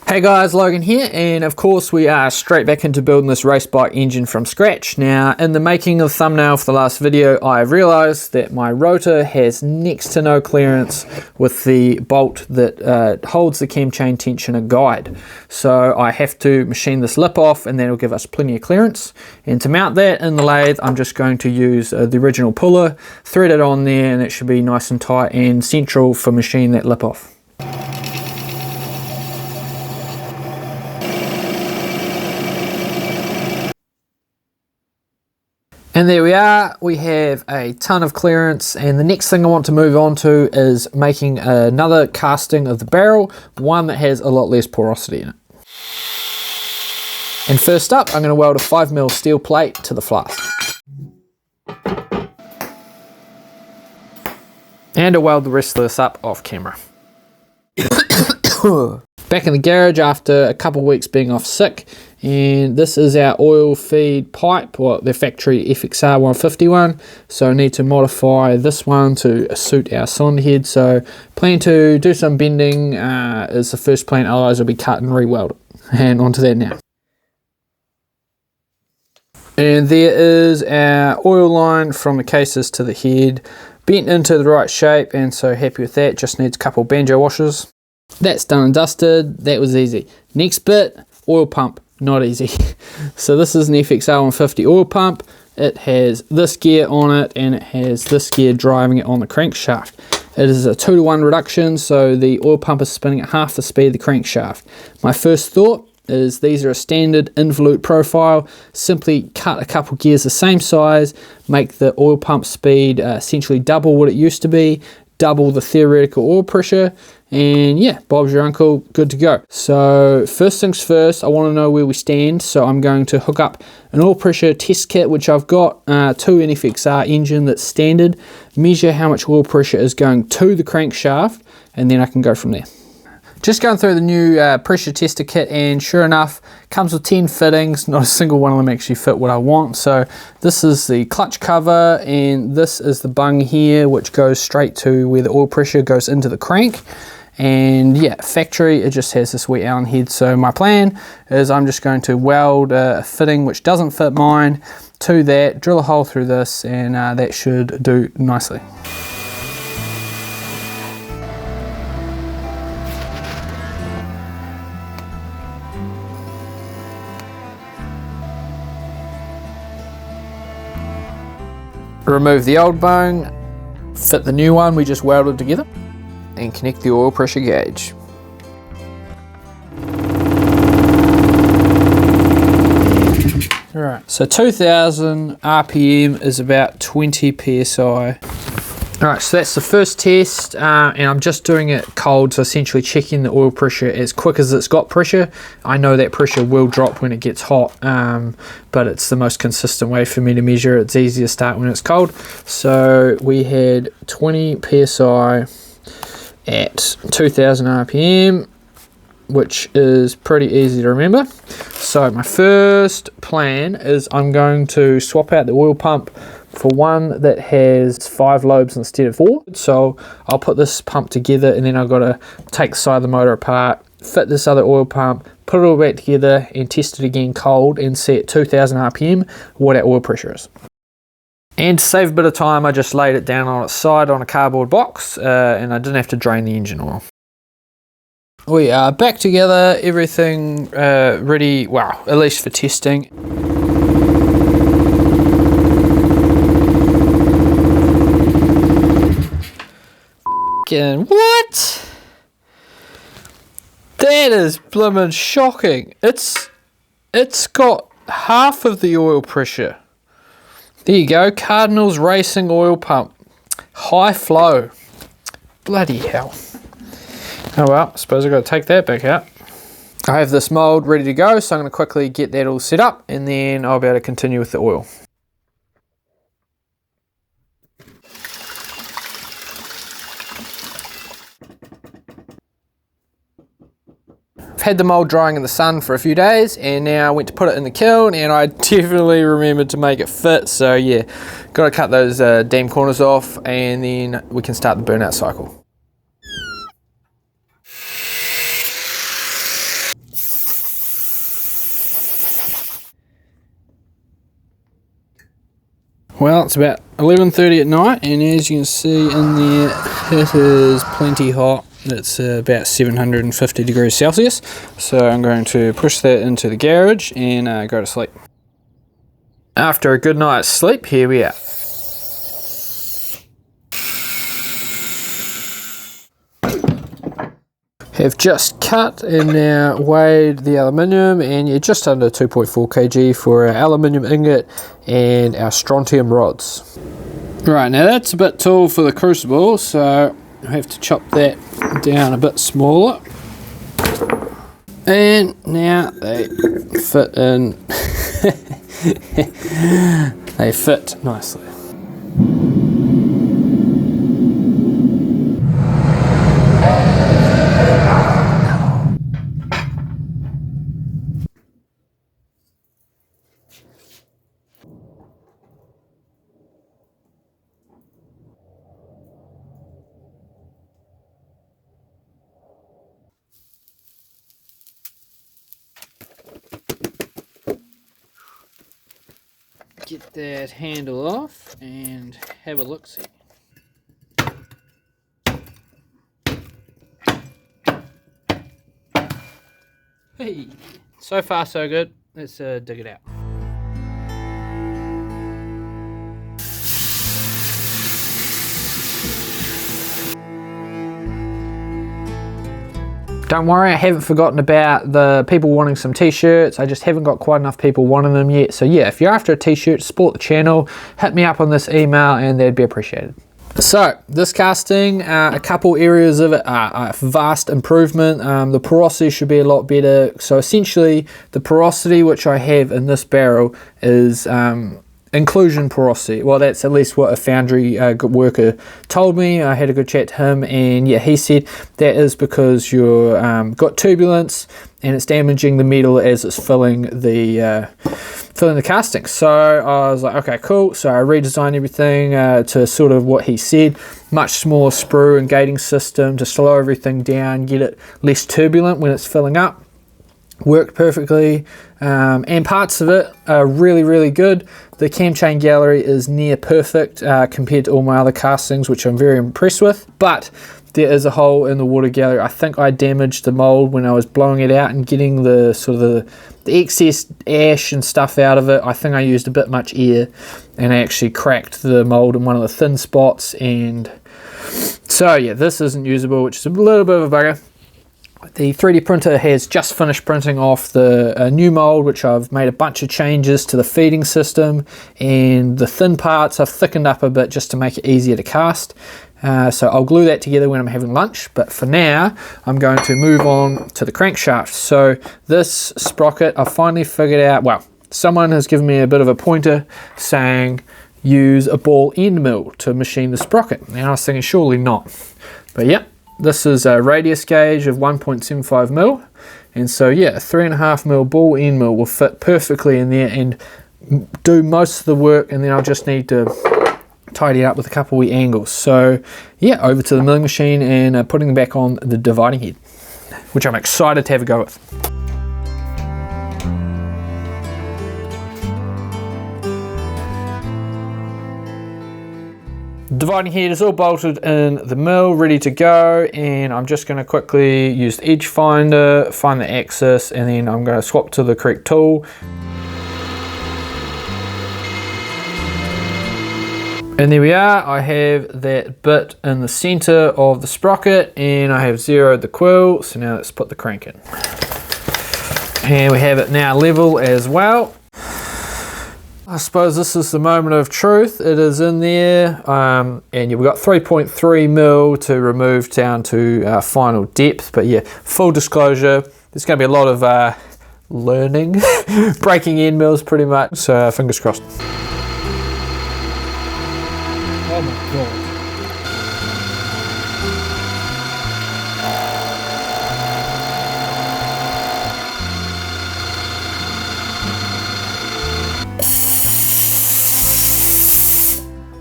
Hey guys, Logan here, and of course we are straight back into building this race bike engine from scratch. Now, in the making of the thumbnail for the last video, I realised that my rotor has next to no clearance with the bolt that holds the cam chain tensioner guide. So I have to machine this lip off, and that'll give us plenty of clearance. And to mount that in the lathe, I'm just going to use the original puller, thread it on there, and it should be nice and tight and central for machining that lip off. And there we are, we have a ton of clearance, and the next thing I want to move on to is making another casting of the barrel, one that has a lot less porosity in it. And first up, I'm going to weld a 5mm steel plate to the flask. And I'll weld the rest of this up off camera. Back in the garage after a couple of weeks being off sick, and this is our oil feed pipe, or the factory FXR 151. So I need to modify this one to suit our cylinder head. So plan to do some bending is the first plan, otherwise I'll be cut and re-weld it. And onto that now. And there is our oil line from the cases to the head, bent into the right shape, and so happy with that. Just needs a couple banjo washers. That's done and dusted. That was easy. Next bit, oil pump. Not easy. So this is an FXR 150 oil pump. It has this gear on it, and it has this gear driving it on the crankshaft. It is a 2-to-1 reduction, so the oil pump is spinning at half the speed of the crankshaft. My first thought is these are a standard involute profile. Simply cut a couple gears the same size, make the oil pump speed essentially double what it used to be, double the theoretical oil pressure, and yeah, Bob's your uncle, good to go. So first things first, I want to know where we stand, so I'm going to hook up an oil pressure test kit, which I've got to an FXR engine that's standard, measure how much oil pressure is going to the crankshaft, and then I can go from there. Just going through the new pressure tester kit, and sure enough, comes with 10 fittings. Not a single one of them actually fit what I want. So this is the clutch cover, and this is the bung here, which goes straight to where the oil pressure goes into the crank. And yeah, factory, it just has this wee Allen head. So my plan is I'm just going to weld a fitting which doesn't fit mine to that, drill a hole through this, and that should do nicely. Remove the old bung, fit the new one we just welded together, and connect the oil pressure gauge. Alright, so 2000 RPM is about 20 PSI. Alright, so that's the first test, and I'm just doing it cold, so essentially checking the oil pressure as quick as it's got pressure. I know that pressure will drop when it gets hot, but it's the most consistent way for me to measure. It's easier to start when it's cold. So we had 20 PSI at 2000 RPM, which is pretty easy to remember. So my first plan is I'm going to swap out the oil pump for one that has 5 lobes instead of 4. So I'll put this pump together, and then I've got to take the side of the motor apart, fit this other oil pump, put it all back together, and test it again cold and see at 2000 RPM what our oil pressure is. And to save a bit of time, I just laid it down on its side on a cardboard box, and I didn't have to drain the engine oil. We are back together, everything ready, well, at least for testing. What? That is blimmin' shocking. It's got half of the oil pressure. There you go, Cardinals Racing oil pump. High flow. Bloody hell. Oh well, I suppose I've got to take that back out. I have this mould ready to go, so I'm going to quickly get that all set up, and then I'll be able to continue with the oil. I've had the mould drying in the sun for a few days, and now I went to put it in the kiln, and I definitely remembered to make it fit. So yeah, got to cut those damn corners off, and then we can start the burnout cycle. Well, it's about 11:30 at night, and as you can see in there, it is plenty hot. It's about 750 degrees Celsius, so I'm going to push that into the garage and go to sleep. After a good night's sleep, here we are. Have just cut and now weighed the aluminium, and you're just under 2.4 kg for our aluminium ingot and our strontium rods. Right, now that's a bit tall for the crucible, so I have to chop that down a bit smaller. And now they fit in. They fit nicely. Get that handle off and have a look-see. Hey, so far so good. Let's dig it out. Don't worry, I haven't forgotten about the people wanting some t-shirts. I just haven't got quite enough people wanting them yet. So yeah, if you're after a t-shirt, support the channel, hit me up on this email and that'd be appreciated. So this casting, a couple areas of it are a vast improvement. The porosity should be a lot better. So essentially the porosity which I have in this barrel is inclusion porosity. Well, that's at least what a foundry worker told me. I had a good chat to him, and yeah, he said that is because you're got turbulence and it's damaging the metal as it's filling the casting. So I was like, okay, cool. So I redesigned everything to sort of what he said. Much smaller sprue and gating system to slow everything down, get it less turbulent when it's filling up. Worked perfectly, and parts of it are really, really good. The cam chain gallery is near perfect compared to all my other castings, which I'm very impressed with, but there is a hole in the water gallery. I think I damaged the mold when I was blowing it out and getting the sort of the excess ash and stuff out of it. I think I used a bit much air and I actually cracked the mold in one of the thin spots, and so yeah, this isn't usable, which is a little bit of a bugger. The 3D printer has just finished printing off the new mold, which I've made a bunch of changes to the feeding system, and the thin parts I've thickened up a bit just to make it easier to cast. So I'll glue that together when I'm having lunch, but for now I'm going to move on to the crankshaft. So this sprocket I've finally figured out, well, someone has given me a bit of a pointer saying use a ball end mill to machine the sprocket, and I was thinking surely not, but yeah. This is a radius gauge of 1.75 mil, and so yeah, a 3.5 mil ball end mill will fit perfectly in there and do most of the work, and then I'll just need to tidy it up with a couple wee angles. So yeah, over to the milling machine and putting them back on the dividing head, which I'm excited to have a go with. Dividing head is all bolted in the mill, ready to go, and I'm just going to quickly use the edge finder, find the axis, and then I'm going to swap to the correct tool. And there we are, I have that bit in the center of the sprocket, and I have zeroed the quill, so now let's put the crank in. And we have it now level as well. I suppose this is the moment of truth. It is in there, and yeah, we've got 3.3 mil to remove down to final depth. But yeah, full disclosure, there's going to be a lot of learning, breaking end mills pretty much. So fingers crossed. Oh my god.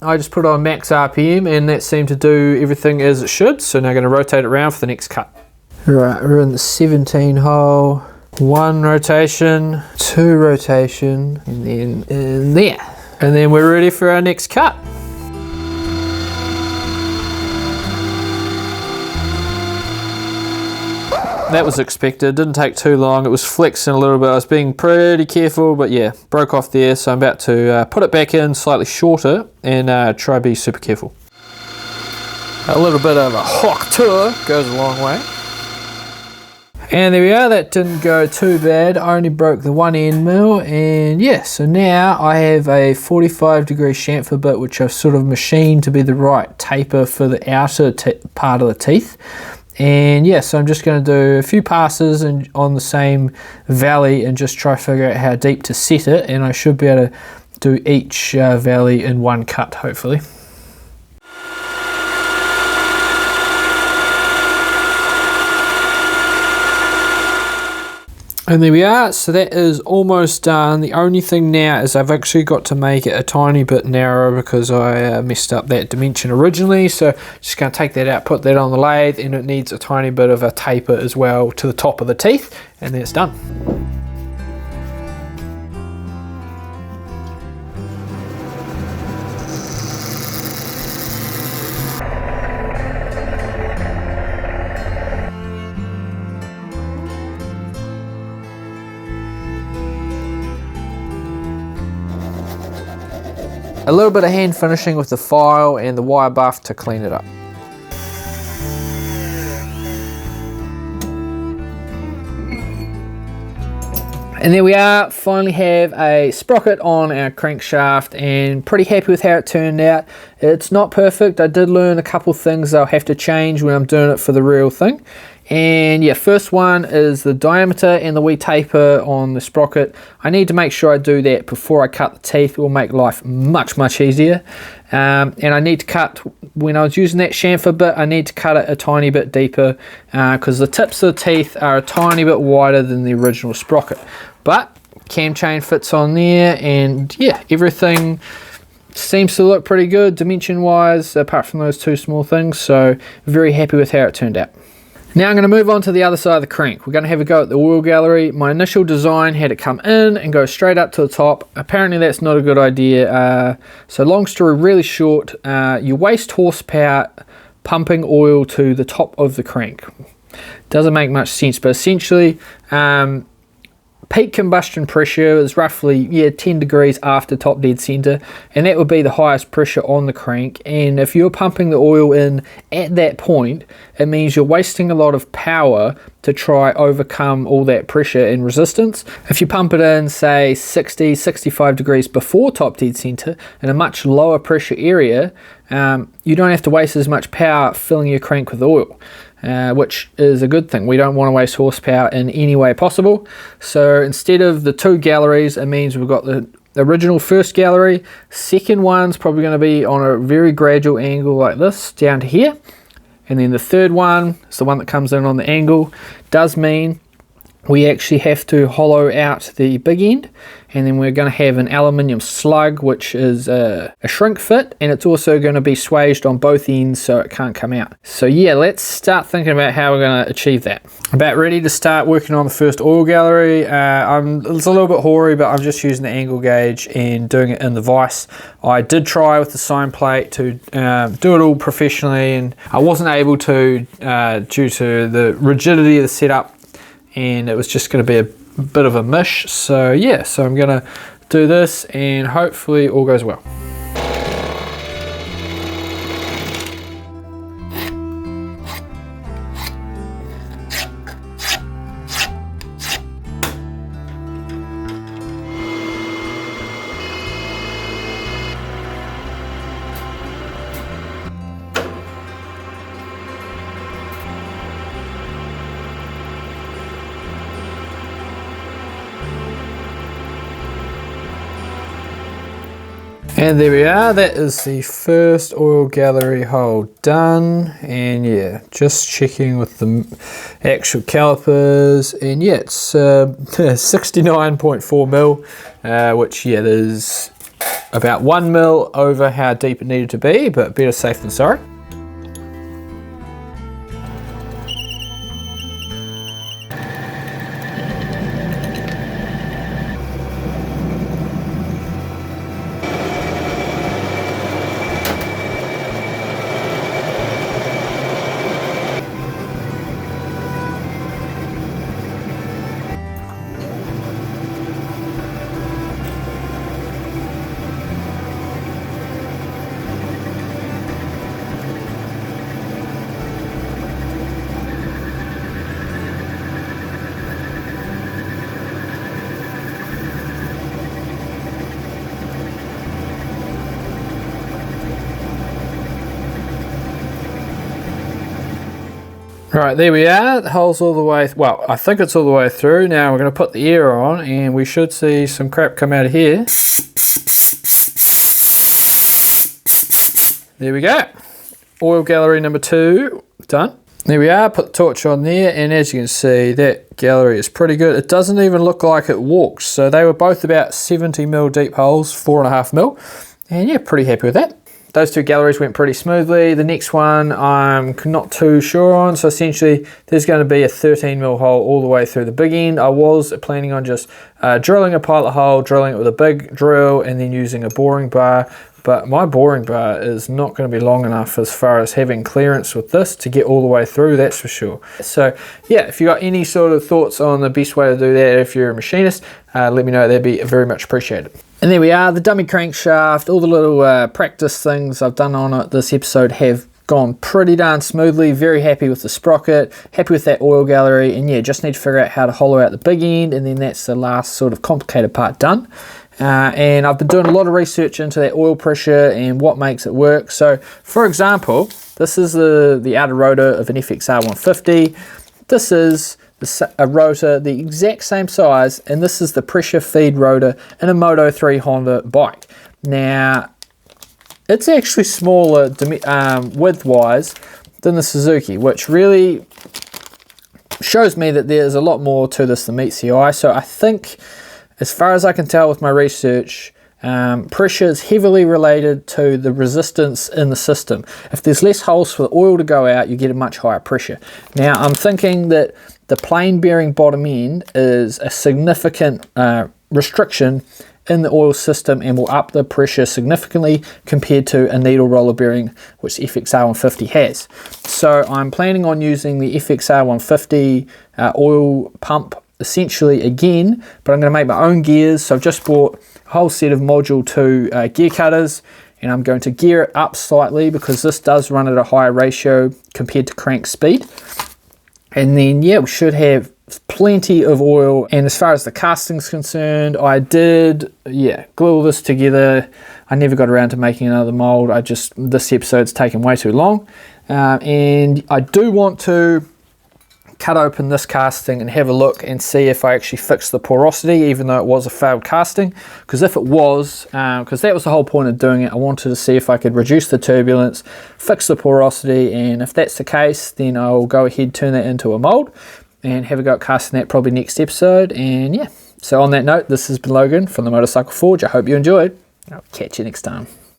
I just put on max RPM and that seemed to do everything as it should. So now I'm going to rotate it around for the next cut. Right, we're in the 17 hole. 1 rotation, 2 rotation, and then in there. And then we're ready for our next cut. That was expected, didn't take too long. It was flexing a little bit. I was being pretty careful, but yeah, broke off there. So I'm about to put it back in slightly shorter and try to be super careful. A little bit of a hock tour goes a long way. And there we are, that didn't go too bad. I only broke the one end mill, and yeah, so now I have a 45-degree chamfer bit which I've sort of machined to be the right taper for the outer part of the teeth. And yeah, so I'm just going to do a few passes on the same valley and just try to figure out how deep to set it, and I should be able to do each valley in one cut hopefully. And there we are, so that is almost done. The only thing now is I've actually got to make it a tiny bit narrower because I messed up that dimension originally. So just going to take that out, put that on the lathe, and it needs a tiny bit of a taper as well to the top of the teeth, and then it's done. A little bit of hand finishing with the file and the wire buff to clean it up. And there we are, finally have a sprocket on our crankshaft, and pretty happy with how it turned out. It's not perfect. I did learn a couple things I'll have to change when I'm doing it for the real thing. And yeah, first one is the diameter and the wee taper on the sprocket. I need to make sure I do that before I cut the teeth. It will make life much easier. And I need to cut, when I was using that chamfer bit, I need to cut it a tiny bit deeper because the tips of the teeth are a tiny bit wider than the original sprocket. But cam chain fits on there, and yeah, everything seems to look pretty good dimension wise apart from those two small things, so very happy with how it turned out. Now I'm going to move on to the other side of the crank. We're going to have a go at the oil gallery. My initial design had it come in and go straight up to the top. Apparently that's not a good idea. So long story really short, you waste horsepower pumping oil to the top of the crank. Doesn't make much sense, but essentially peak combustion pressure is roughly 10 degrees after top dead center, and that would be the highest pressure on the crank. And if you're pumping the oil in at that point, it means you're wasting a lot of power to try overcome all that pressure and resistance. If you pump it in, say 60-65 degrees before top dead center in a much lower pressure area, you don't have to waste as much power filling your crank with oil. Which is a good thing. We don't want to waste horsepower in any way possible. So instead of the two galleries, it means we've got the original first gallery. Second one's probably going to be on a very gradual angle like this down to here. And then the third one is the one that comes in on the angle. Does mean we actually have to hollow out the big end, and then we're going to have an aluminium slug, which is a shrink fit, and it's also going to be swaged on both ends so it can't come out. So yeah, let's start thinking about how we're going to achieve that. About ready to start working on the first oil gallery. It's a little bit hoary, but I'm just using the angle gauge and doing it in the vise. I did try with the sign plate to do it all professionally, and I wasn't able to due to the rigidity of the setup, and it was just going to be a bit of a mish. So yeah, so I'm going to do this and hopefully all goes well. And there we are, that is the first oil gallery hole done. And yeah, just checking with the actual calipers, and yeah, it's 69.4 mil, which yeah, there's about 1 mil over how deep it needed to be, but better safe than sorry. Right, there we are. The hole's all the way, well, I think it's all the way through. Now we're going to put the air on and we should see some crap come out of here. There we go. Oil gallery number 2 done. There we are, put the torch on there, and as you can see, that gallery is pretty good. It doesn't even look like it walks. So they were both about 70mm deep holes, 4.5mm, and yeah, pretty happy with that. Those 2 galleries went pretty smoothly. The next one I'm not too sure on, so essentially there's going to be a 13mm hole all the way through the big end. I was planning on just drilling a pilot hole, drilling it with a big drill, and then using a boring bar. But my boring bar is not going to be long enough as far as having clearance with this to get all the way through, that's for sure. So yeah, if you got any sort of thoughts on the best way to do that if you're a machinist, let me know, that'd be very much appreciated. And there we are, the dummy crankshaft. All the little practice things I've done on it this episode have gone pretty darn smoothly. Very happy with the sprocket, happy with that oil gallery, and yeah, just need to figure out how to hollow out the big end, and then that's the last sort of complicated part done. And I've been doing a lot of research into that oil pressure and what makes it work. So for example, this is the outer rotor of an FXR 150. This is a rotor the exact same size, and this is the pressure feed rotor in a Moto 3 Honda bike. Now it's actually smaller width wise than the Suzuki, which really shows me that there's a lot more to this than meets the eye. So I think, as far as I can tell with my research, pressure is heavily related to the resistance in the system. If there's less holes for the oil to go out, you get a much higher pressure. Now I'm thinking that the plain bearing bottom end is a significant restriction in the oil system and will up the pressure significantly compared to a needle roller bearing, which the FXR 150 has. So I'm planning on using the FXR 150 oil pump essentially again, but I'm going to make my own gears. So I've just bought a whole set of Module 2 gear cutters, and I'm going to gear it up slightly because this does run at a higher ratio compared to crank speed. And then yeah, we should have plenty of oil. And as far as the casting's concerned, I did glue all this together. I never got around to making another mold. This episode's taken way too long, and I do want to cut open this casting and have a look and see if I actually fixed the porosity, even though it was a failed casting. Because if it was, because that was the whole point of doing it, I wanted to see if I could reduce the turbulence, fix the porosity, and if that's the case, then I'll go ahead, turn that into a mold and have a go at casting that probably next episode. And yeah, so on that note, this has been Logan from the Motorcycle Forge. I hope you enjoyed. I'll catch you next time.